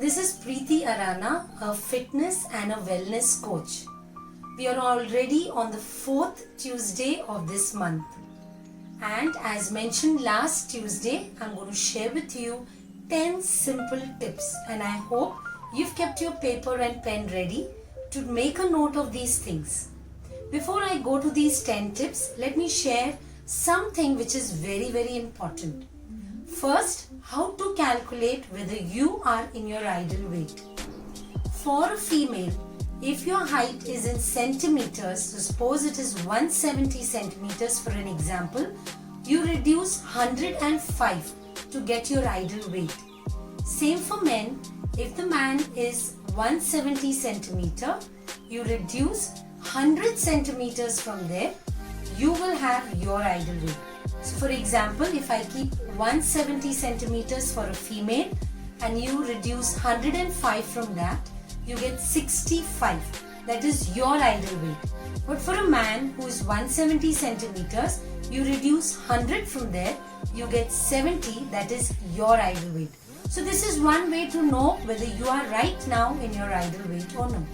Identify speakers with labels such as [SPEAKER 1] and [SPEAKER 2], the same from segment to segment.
[SPEAKER 1] This is Preeti Arana, a fitness and a wellness coach. We are already on the 4th Tuesday of this month. And as mentioned last Tuesday, I'm going to share with you 10 simple tips, and I hope you've kept your paper and pen ready to make a note of these things. Before I go to these 10 tips, let me share something which is very important. First, how to calculate whether you are in your ideal weight. For a female, if your height is in centimeters, so suppose it is 170 centimeters for an example, you reduce 105 to get your ideal weight. Same for men, if the man is 170 centimeter, you reduce 100 centimeters from there, you will have your ideal weight. So for example, if I keep 170 centimeters for a female and you reduce 105 from that, you get 65. That is your ideal weight. But for a man who is 170 centimeters, you reduce 100 from there, you get 70. That is your ideal weight. So this is one way to know whether you are right now in your ideal weight or no.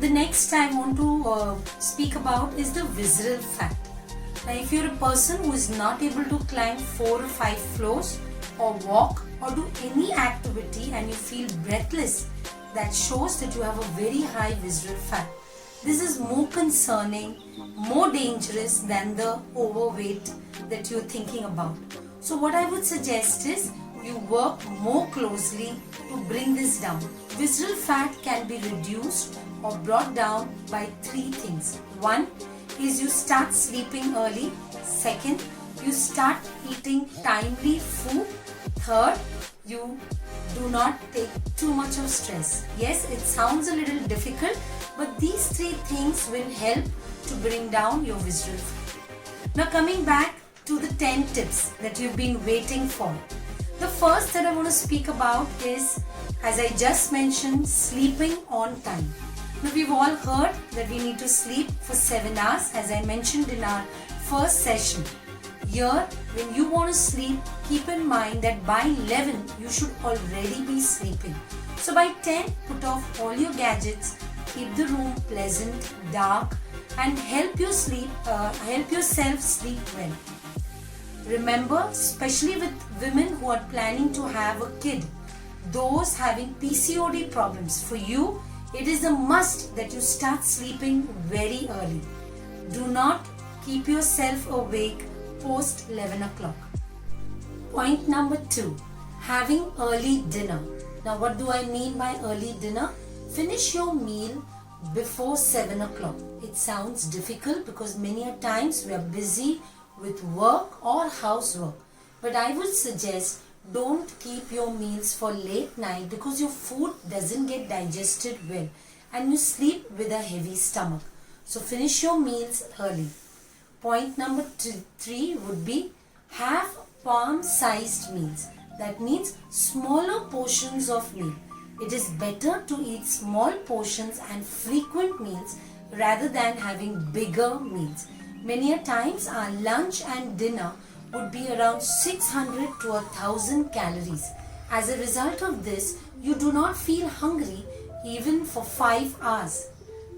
[SPEAKER 1] The next I want to speak about is the visceral fat. Now, if you're a person who is not able to climb 4 or 5 floors or walk or do any activity and you feel breathless, that shows that you have a very high visceral fat. This is more concerning, more dangerous than the overweight that you're thinking about. So what I would suggest is you work more closely to bring this down. Visceral fat can be reduced or brought down by 3 things. 1 is you start sleeping early. 2nd, you start eating timely food. 3rd, you do not take too much of stress. Yes, it sounds a little difficult, but these 3 things will help to bring down your visceral fat. Now coming back to the 10 tips that you've been waiting for. The first that I want to speak about is, as I just mentioned, sleeping on time. Now we've all heard that we need to sleep for 7 hours, as I mentioned in our first session. Here, when you want to sleep, keep in mind that by 11 you should already be sleeping. So by 10, put off all your gadgets, keep the room pleasant, dark, and help yourself sleep well. Remember, especially with women who are planning to have a kid, those having PCOD problems, for you, it is a must that you start sleeping very early. Do not keep yourself awake post 11 o'clock. Point number 2, having early dinner. Now what do I mean by early dinner? Finish your meal before 7 o'clock. It sounds difficult because many a times we are busy with work or housework. But I would suggest don't keep your meals for late night because your food doesn't get digested well and you sleep with a heavy stomach. So finish your meals early. Point number 3 would be have palm-sized meals. That means smaller portions of meal. It is better to eat small portions and frequent meals rather than having bigger meals. Many a times our lunch and dinner would be around 600 to 1000 calories. As a result of this, you do not feel hungry even for 5 hours.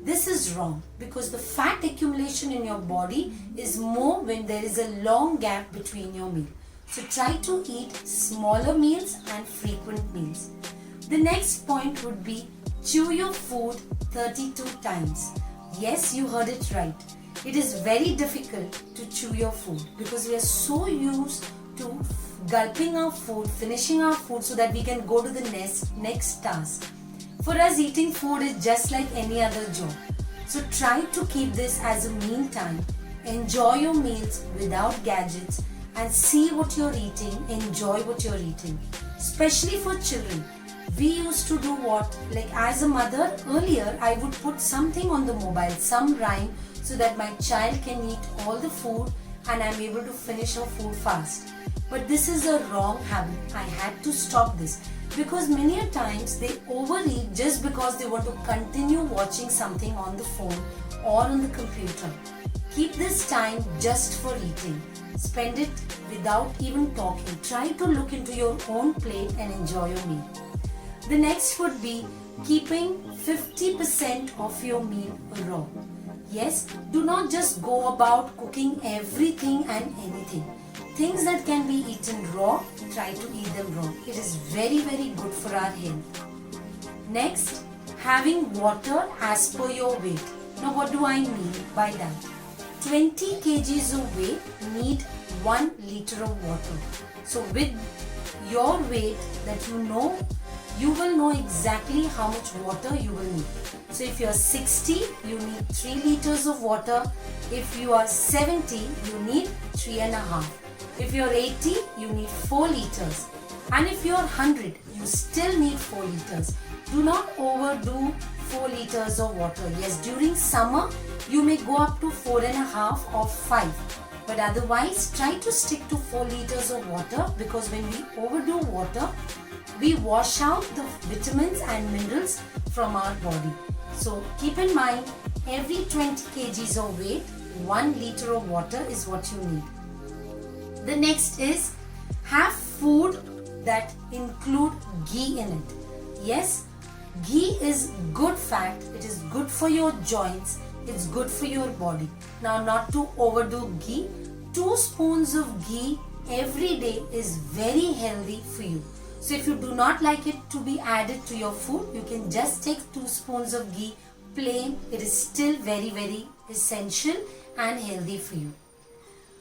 [SPEAKER 1] This is wrong because the fat accumulation in your body is more when there is a long gap between your meals. So try to eat smaller meals and frequent meals. The next point would be chew your food 32 times. Yes, you heard it right. It is very difficult to chew your food because we are so used to gulping our food, finishing our food so that we can go to the next task. For us, eating food is just like any other job. So try to keep this as a meantime. Enjoy your meals without gadgets and see what you're eating, enjoy what you're eating. Especially for children. We used to do what? Like as a mother, earlier I would put something on the mobile, some rhyme, so that my child can eat all the food and I'm able to finish her food fast. But this is a wrong habit. I had to stop this because many a times they overeat just because they want to continue watching something on the phone or on the computer. Keep this time just for eating. Spend it without even talking. Try to look into your own plate and enjoy your meal. The next would be keeping 50% of your meal raw. Yes, do not just go about cooking everything and anything. Things that can be eaten raw, try to eat them raw. It is very good for our health. Next, having water as per your weight. Now what do I mean by that? 20 kgs of weight need 1 liter of water. So with your weight that you will know exactly how much water you will need. So if you are 60, you need 3 liters of water. If you are 70, you need 3.5. If you are 80, you need 4 liters. And if you are 100, you still need 4 liters. Do not overdo 4 liters of water. Yes, during summer, you may go up to 4.5 or 5. But otherwise, try to stick to 4 liters of water, because when we overdo water, we wash out the vitamins and minerals from our body. So keep in mind, every 20 kgs of weight, 1 liter of water is what you need. The next is have food that include ghee in it. Yes, ghee is good fat. It is good for your joints. It's good for your body. Now, not to overdo ghee. 2 spoons of ghee every day is very healthy for you. So if you do not like it to be added to your food, you can just take 2 spoons of ghee plain. It is still very essential and healthy for you.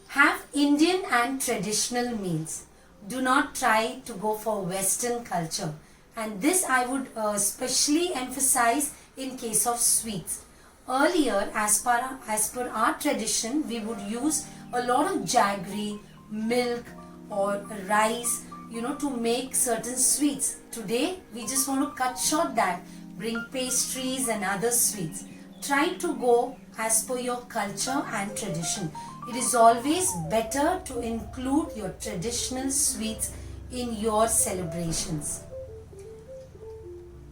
[SPEAKER 1] Have Indian and traditional meals. Do not try to go for Western culture. And this I would especially emphasize in case of sweets. Earlier, as per our tradition, we would use a lot of jaggery, milk or rice, to make certain sweets. Today, we just want to cut short that, bring pastries and other sweets. Try to go as per your culture and tradition. It is always better to include your traditional sweets in your celebrations.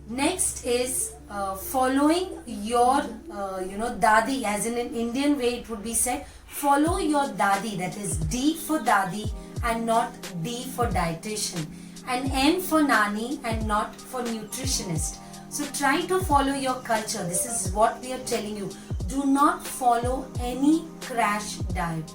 [SPEAKER 1] Next is following your, dadi, as in an Indian way it would be said, follow your dadi, that is D for dadi and not D for dietitian, and N for nani and not for nutritionist. So try to follow your culture. This is what we are telling you. Do not follow any crash diet.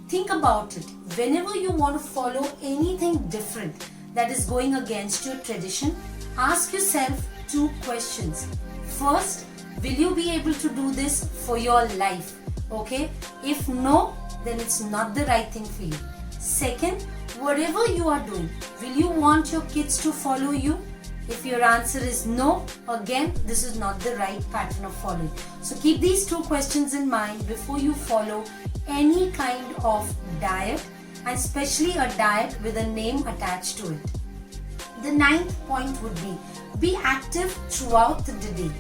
[SPEAKER 1] Think about it. Whenever you want to follow anything different that is going against your tradition, ask yourself 2 questions. First, will you be able to do this for your life? Okay? If no, then it's not the right thing for you. Second, whatever you are doing, will you want your kids to follow you? If your answer is no, again, this is not the right pattern of following. So keep these 2 questions in mind before you follow any kind of diet, and especially a diet with a name attached to it. The 9th point would be active throughout the day.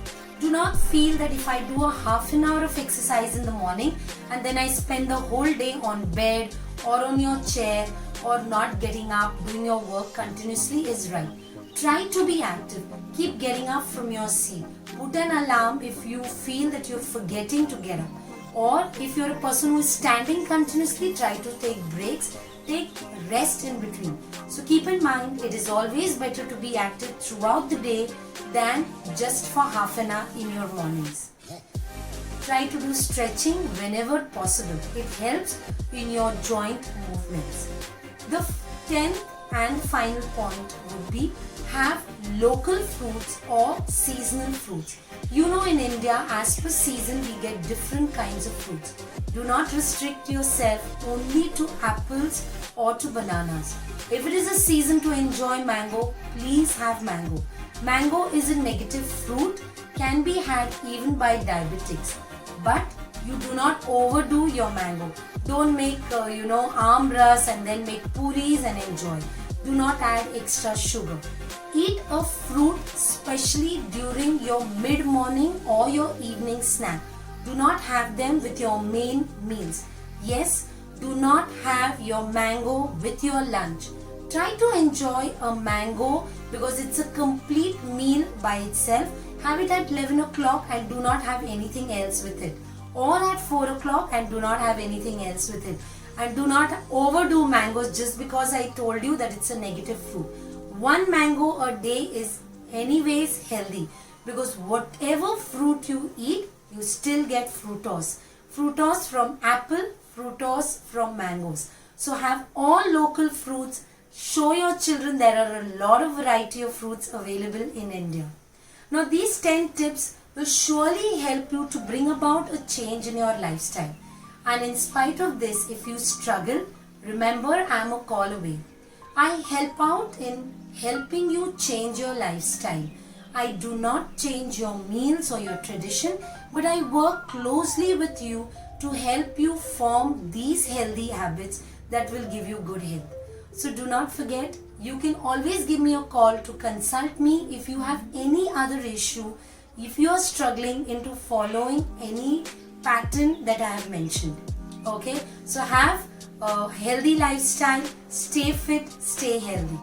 [SPEAKER 1] Do not feel that if I do a half an hour of exercise in the morning and then I spend the whole day on bed or on your chair or not getting up, doing your work continuously is right. Try to be active. Keep getting up from your seat. Put an alarm if you feel that you're forgetting to get up. Or if you're a person who is standing continuously, try to take breaks. Take rest in between. So keep in mind, it is always better to be active throughout the day than just for half an hour in your mornings. Try to do stretching whenever possible. It helps in your joint movements. The 10th and final point would be have local fruits or seasonal fruits. In India, as per season, we get different kinds of fruits. Do not restrict yourself only to apples or to bananas. If it is a season to enjoy mango, please have mango. Mango is a negative fruit, can be had even by diabetics. But you do not overdo your mango. Don't make, amras and then make puris and enjoy. Do not add extra sugar. Eat a fruit especially during your mid-morning or your evening snack. Do not have them with your main meals. Yes, do not have your mango with your lunch. Try to enjoy a mango because it's a complete meal by itself. Have it at 11 o'clock and do not have anything else with it. Or at 4 o'clock and do not have anything else with it. And do not overdo mangoes just because I told you that it's a negative fruit. 1 mango a day is anyways healthy, because whatever fruit you eat, you still get fructose. Fructose from apple, fructose from mangoes. So have all local fruits. Show your children there are a lot of variety of fruits available in India. Now these 10 tips will surely help you to bring about a change in your lifestyle. And in spite of this, if you struggle, remember I am a call away. I help out in helping you change your lifestyle. I do not change your meals or your tradition, but I work closely with you to help you form these healthy habits that will give you good health. So do not forget, you can always give me a call to consult me if you have any other issue, if you are struggling into following any pattern that I have mentioned. Okay, so have a healthy lifestyle, stay fit, stay healthy.